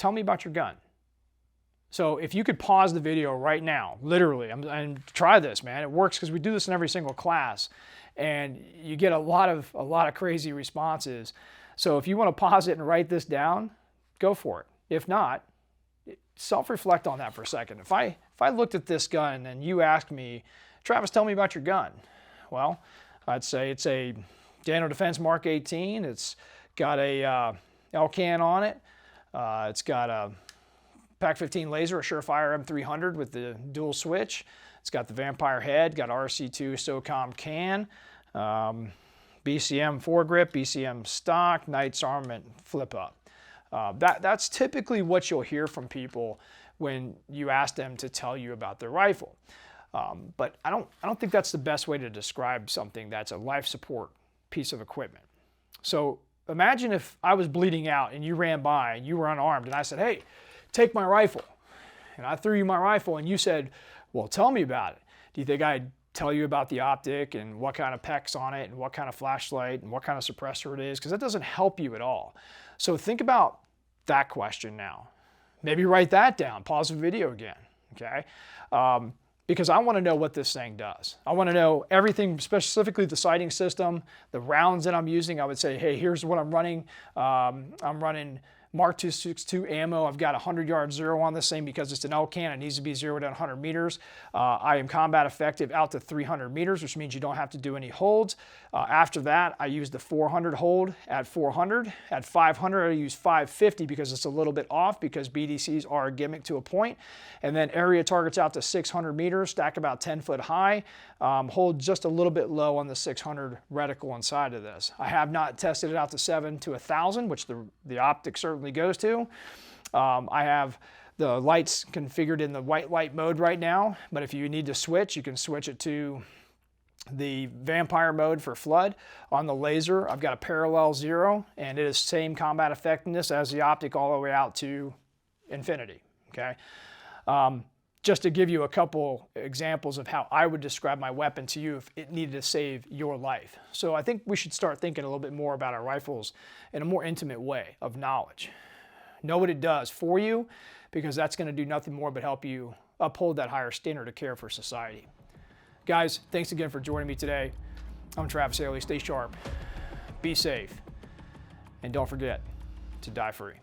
tell me about your gun. So if you could pause the video right now, literally, and try this, man. It works because we do this in every single class, and you get a lot of crazy responses. So if you want to pause it and write this down, go for it. If not, self-reflect on that for a second. If I looked at this gun and you asked me, Travis, tell me about your gun. Well, I'd say it's a Daniel Defense Mark 18. It's got a LCAN on it. It's got a PAC-15 laser, a Surefire M300 with the dual switch. It's got the Vampire head, got RC2 SOCOM can, BCM foregrip, BCM stock, Knights armament flip up. That's typically what you'll hear from people when you ask them to tell you about their rifle. But I don't think that's the best way to describe something that's a life support piece of equipment. So imagine if I was bleeding out and you ran by and you were unarmed and I said, hey, take my rifle. And I threw you my rifle and you said, well, tell me about it. Do you think I'd tell you about the optic and what kind of PEX on it and what kind of flashlight and what kind of suppressor it is? Because that doesn't help you at all. So think about that question now. Maybe write that down, pause the video again, okay? Because I want to know what this thing does. I want to know everything, specifically the sighting system, the rounds that I'm using. I would say, hey, here's what I'm running. I'm running Mark 262 ammo. I've got 100-yard zero on this thing because it's an LCAN. It needs to be zeroed at 100 meters. I am combat effective out to 300 meters, which means you don't have to do any holds. After that, I use the 400 hold at 400. At 500, I use 550 because it's a little bit off because BDCs are a gimmick to a point. And then area targets out to 600 meters, stack about 10 foot high. Hold just a little bit low on the 600 reticle inside of this. I have not tested it out to 7 to 1,000, which the optic certainly goes to. I have the lights configured in the white light mode right now, but if you need to switch, you can switch it to the Vampire mode for flood. On the laser, I've got a parallel 0, and it is same combat effectiveness as the optic all the way out to infinity, okay? Just to give you a couple examples of how I would describe my weapon to you if it needed to save your life. So I think we should start thinking a little bit more about our rifles in a more intimate way of knowledge. Know what it does for you, because that's going to do nothing more but help you uphold that higher standard of care for society. Guys, thanks again for joining me today. I'm Travis Haley. Stay sharp, be safe, and don't forget to die free.